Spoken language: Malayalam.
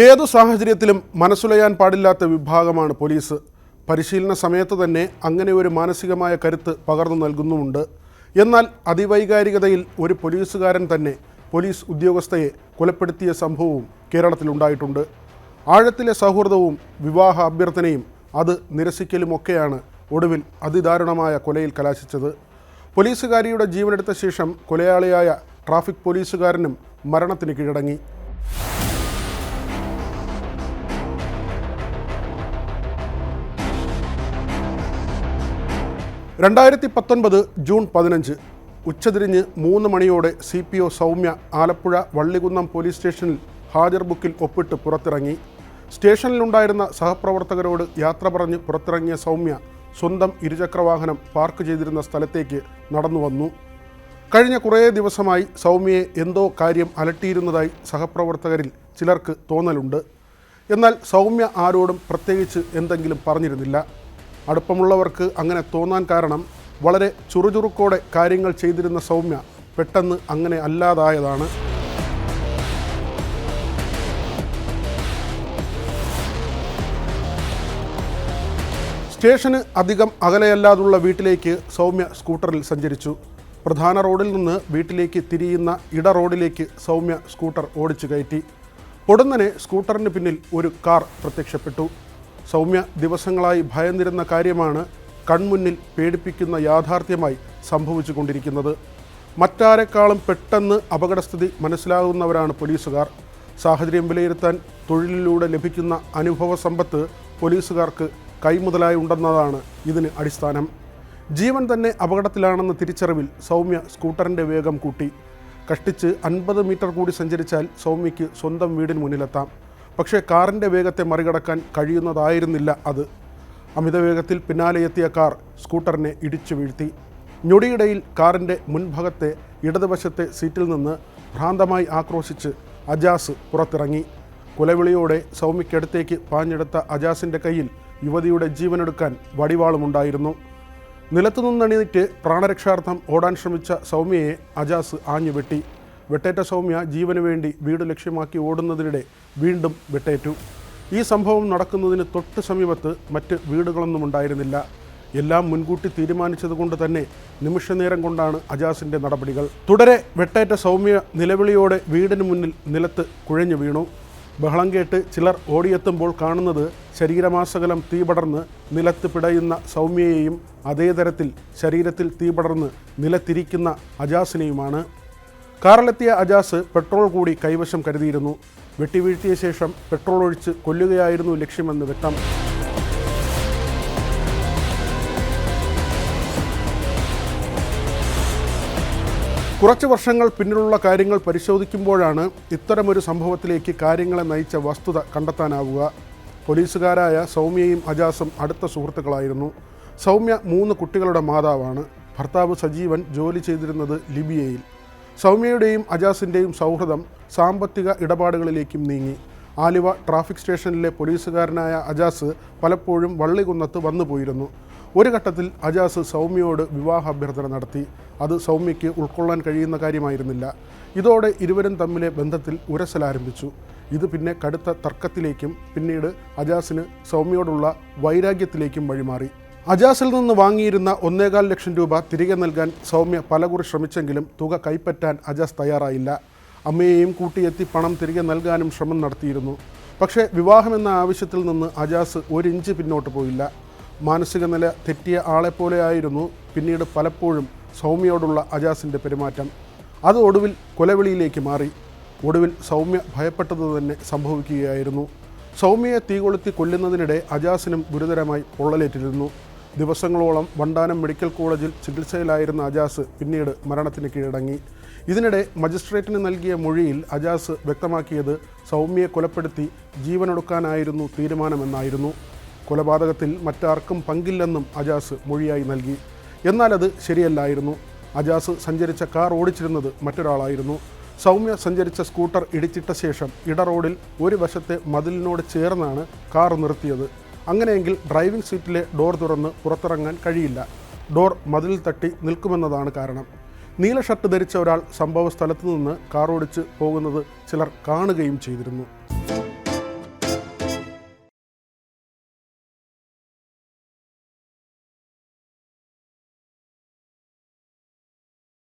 ഏതു സാഹചര്യത്തിലും മനസ്സുലയാൻ പാടില്ലാത്ത വിഭാഗമാണ് പോലീസ്. പരിശീലന സമയത്ത് തന്നെ അങ്ങനെ ഒരു മാനസികമായ കരുത്ത് പകർന്നു നൽകുന്നുമുണ്ട്. എന്നാൽ അതിവൈകാരികതയിൽ ഒരു പോലീസുകാരൻ തന്നെ പോലീസ് ഉദ്യോഗസ്ഥയെ കൊലപ്പെടുത്തിയ സംഭവവും കേരളത്തിലുണ്ടായിട്ടുണ്ട്. ആഴത്തിലെ സൗഹൃദവും വിവാഹ അഭ്യർത്ഥനയും അത് നിരസിക്കലുമൊക്കെയാണ് ഒടുവിൽ അതിദാരുണമായ കൊലയിൽ കലാശിച്ചത്. പോലീസുകാരിയുടെ ജീവനെടുത്ത ശേഷം കൊലയാളിയായ ട്രാഫിക് പോലീസുകാരനും മരണത്തിന് കീഴടങ്ങി. 2019 ജൂൺ 15 ഉച്ചതിരിഞ്ഞ് 3 മണിയോടെ CPO സൗമ്യ ആലപ്പുഴ വള്ളികുന്നം പോലീസ് സ്റ്റേഷനിൽ ഹാജർ ബുക്കിൽ ഒപ്പിട്ട് പുറത്തിറങ്ങി. സ്റ്റേഷനിലുണ്ടായിരുന്ന സഹപ്രവർത്തകരോട് യാത്ര പറഞ്ഞ് പുറത്തിറങ്ങിയ സൗമ്യ സ്വന്തം ഇരുചക്രവാഹനം പാർക്ക് ചെയ്തിരുന്ന സ്ഥലത്തേക്ക് നടന്നു വന്നു. കഴിഞ്ഞ കുറേ ദിവസമായി സൗമ്യയെ എന്തോ കാര്യം അലട്ടിയിരുന്നതായി സഹപ്രവർത്തകരിൽ ചിലർക്ക് തോന്നലുണ്ട്. എന്നാൽ സൗമ്യ ആരോടും പ്രത്യേകിച്ച് എന്തെങ്കിലും പറഞ്ഞിരുന്നില്ല. അടുപ്പമുള്ളവർക്ക് അങ്ങനെ തോന്നാൻ കാരണം വളരെ ചുറുചുറുക്കോടെ കാര്യങ്ങൾ ചെയ്തിരുന്ന സൗമ്യ പെട്ടെന്ന് അങ്ങനെ അല്ലാതായതാണ്. സ്റ്റേഷന് അധികം അകലെയല്ലാതുള്ള വീട്ടിലേക്ക് സൗമ്യ സ്കൂട്ടറിൽ സഞ്ചരിച്ചു. പ്രധാന റോഡിൽ നിന്ന് വീട്ടിലേക്ക് തിരിയുന്ന ഇട റോഡിലേക്ക് സൗമ്യ സ്കൂട്ടർ ഓടിച്ചു കയറ്റി. പൊടുന്നനെ സ്കൂട്ടറിന് പിന്നിൽ ഒരു കാർ പ്രത്യക്ഷപ്പെട്ടു. സൗമ്യ ദിവസങ്ങളായി ഭയന്നിരുന്ന കാര്യമാണ് കൺമുന്നിൽ പേടിപ്പിക്കുന്ന യാഥാർത്ഥ്യമായി സംഭവിച്ചു കൊണ്ടിരിക്കുന്നത്. മറ്റാരെക്കാളും പെട്ടെന്ന് അപകടസ്ഥിതി മനസ്സിലാകുന്നവരാണ് പോലീസുകാർ. സാഹചര്യം വിലയിരുത്താൻ തൊഴിലിലൂടെ ലഭിക്കുന്ന അനുഭവ സമ്പത്ത് പോലീസുകാർക്ക് കൈമുതലായി ഉണ്ടെന്നതാണ് ഇതിന് അടിസ്ഥാനം. ജീവൻ തന്നെ അപകടത്തിലാണെന്ന തിരിച്ചറിവിൽ സൗമ്യ സ്കൂട്ടറിൻ്റെ വേഗം കൂട്ടി. കഷ്ടിച്ച് 50 മീറ്റർ കൂടി സഞ്ചരിച്ചാൽ സൗമ്യയ്ക്ക് സ്വന്തം വീടിന് മുന്നിലെത്താം. പക്ഷേ കാറിൻ്റെ വേഗത്തെ മറികടക്കാൻ കഴിയുന്നതായിരുന്നില്ല അത്. അമിതവേഗത്തിൽ പിന്നാലെ എത്തിയ കാർ സ്കൂട്ടറിനെ ഇടിച്ചു വീഴ്ത്തി. ഞൊടിയിടയിൽ കാറിൻ്റെ മുൻഭാഗത്തെ ഇടതുവശത്തെ സീറ്റിൽ നിന്ന് ഭ്രാന്തമായി ആക്രോശിച്ച് അജാസ് പുറത്തിറങ്ങി. കുലവിളിയോടെ സൗമ്യയ്ക്കടുത്തേക്ക് പാഞ്ഞെടുത്ത അജാസിൻ്റെ കയ്യിൽ യുവതിയുടെ ജീവനെടുക്കാൻ വടിവാളുമുണ്ടായിരുന്നു. നിലത്തുനിന്നെണീറ്റ് പ്രാണരക്ഷാർത്ഥം ഓടാൻ ശ്രമിച്ച സൗമ്യയെ അജാസ് ആഞ്ഞുവെട്ടി. വെട്ടേറ്റ സൗമ്യ ജീവന് വേണ്ടി വീട് ലക്ഷ്യമാക്കി ഓടുന്നതിനിടെ വീണ്ടും വെട്ടേറ്റു. ഈ സംഭവം നടക്കുന്നതിന് തൊട്ട് സമീപത്ത് മറ്റ് വീടുകളൊന്നും ഉണ്ടായിരുന്നില്ല. എല്ലാം മുൻകൂട്ടി തീരുമാനിച്ചതുകൊണ്ട് തന്നെ നിമിഷനേരം കൊണ്ടാണ് അജാസിൻ്റെ നടപടികൾ. തുടരെ വെട്ടേറ്റ സൗമ്യ നിലവിളിയോടെ വീടിന് മുന്നിൽ നിലത്ത് കുഴഞ്ഞു വീണു. ബഹളം കേട്ട് ചിലർ ഓടിയെത്തുമ്പോൾ കാണുന്നത് ശരീരമാസകലം തീപടർന്ന് നിലത്ത് പിടയുന്ന സൗമ്യയെയും അതേ തരത്തിൽ ശരീരത്തിൽ തീപടർന്ന് നിലത്തിരിക്കുന്ന അജാസിനെയുമാണ്. കാറിലെത്തിയ അജാസ് പെട്രോൾ കൂടി കൈവശം കരുതിയിരുന്നു. വെട്ടിവീഴ്ത്തിയ ശേഷം പെട്രോൾ ഒഴിച്ച് കൊല്ലുകയായിരുന്നു ലക്ഷ്യമെന്ന് വ്യക്തം. കുറച്ച് വർഷങ്ങൾ പിന്നിലുള്ള കാര്യങ്ങൾ പരിശോധിക്കുമ്പോഴാണ് ഇത്തരമൊരു സംഭവത്തിലേക്ക് കാര്യങ്ങളെ നയിച്ച വസ്തുത കണ്ടെത്താനാവുക. പോലീസുകാരായ സൗമ്യയും അജാസും അടുത്ത സുഹൃത്തുക്കളായിരുന്നു. സൗമ്യ 3 കുട്ടികളുടെ മാതാവാണ്. ഭർത്താവ് സജീവൻ ജോലി ചെയ്തിരുന്നത് ലിബിയയിൽ. സൗമ്യയുടെയും അജാസിൻ്റെയും സൗഹൃദം സാമ്പത്തിക ഇടപാടുകളിലേക്കും നീങ്ങി. ആലുവ ട്രാഫിക് സ്റ്റേഷനിലെ പോലീസുകാരനായ അജാസ് പലപ്പോഴും വള്ളികുന്നത്ത് വന്നുപോയിരുന്നു. ഒരു ഘട്ടത്തിൽ അജാസ് സൗമ്യയോട് വിവാഹ അഭ്യർത്ഥന നടത്തി. അത് സൗമ്യയ്ക്ക് ഉൾക്കൊള്ളാൻ കഴിയുന്ന കാര്യമായിരുന്നില്ല. ഇതോടെ ഇരുവരും തമ്മിലെ ബന്ധത്തിൽ ഉരസലാരംഭിച്ചു. ഇത് പിന്നെ കടുത്ത തർക്കത്തിലേക്കും പിന്നീട് അജാസിന് സൗമ്യയോടുള്ള വൈരാഗ്യത്തിലേക്കും വഴിമാറി. അജാസിൽ നിന്ന് വാങ്ങിയിരുന്ന 1.25 ലക്ഷം രൂപ തിരികെ നൽകാൻ സൗമ്യ പലകുറി ശ്രമിച്ചെങ്കിലും തുക കൈപ്പറ്റാൻ അജാസ് തയ്യാറായില്ല. അമ്മയെയും കൂട്ടിയെത്തി പണം തിരികെ നൽകാനും ശ്രമം നടത്തിയിരുന്നു. പക്ഷേ വിവാഹമെന്ന ആവശ്യത്തിൽ നിന്ന് അജാസ് 1 ഇഞ്ച് പിന്നോട്ട് പോയില്ല. മാനസിക നില തെറ്റിയ ആളെപ്പോലെയായിരുന്നു പിന്നീട് പലപ്പോഴും സൗമ്യയോടുള്ള അജാസിൻ്റെ പെരുമാറ്റം. അത് ഒടുവിൽ കൊലവിളിയിലേക്ക് മാറി. ഒടുവിൽ സൗമ്യ ഭയപ്പെട്ടത് തന്നെ സംഭവിക്കുകയായിരുന്നു. സൗമ്യയെ തീകൊളുത്തി കൊല്ലുന്നതിനിടെ അജാസിനും ഗുരുതരമായി പൊള്ളലേറ്റിരുന്നു. ദിവസങ്ങളോളം വണ്ടാനം മെഡിക്കൽ കോളേജിൽ ചികിത്സയിലായിരുന്ന അജാസ് പിന്നീട് മരണത്തിന് കീഴടങ്ങി. ഇതിനിടെ മജിസ്ട്രേറ്റിന് നൽകിയ മൊഴിയിൽ അജാസ് വ്യക്തമാക്കിയത് സൗമ്യയെ കൊലപ്പെടുത്തി ജീവനൊടുക്കാനായിരുന്നു തീരുമാനമെന്നായിരുന്നു. കൊലപാതകത്തിൽ മറ്റാർക്കും പങ്കില്ലെന്നും അജാസ് മൊഴിയായി നൽകി. എന്നാൽ അത് ശരിയല്ലായിരുന്നു. അജാസ് സഞ്ചരിച്ച കാർ ഓടിച്ചിരുന്നത് മറ്റൊരാളായിരുന്നു. സൗമ്യ സഞ്ചരിച്ച സ്കൂട്ടർ ഇടിച്ചിട്ട ശേഷം ഇട റോഡിൽ ഒരു വശത്തെ മതിലിനോട് ചേർന്നാണ് കാർ നിർത്തിയത്. അങ്ങനെയെങ്കിൽ ഡ്രൈവിംഗ് സീറ്റിലെ ഡോർ തുറന്ന് പുറത്തിറങ്ങാൻ കഴിയില്ല. ഡോർ മതിലിൽ തട്ടി നിൽക്കുമെന്നതാണ് കാരണം. നീല ഷർട്ട് ധരിച്ച ഒരാൾ സംഭവ സ്ഥലത്തു നിന്ന് കാർ ഓടിച്ച് പോകുന്നത് ചിലർ കാണുകയും ചെയ്തിരുന്നു.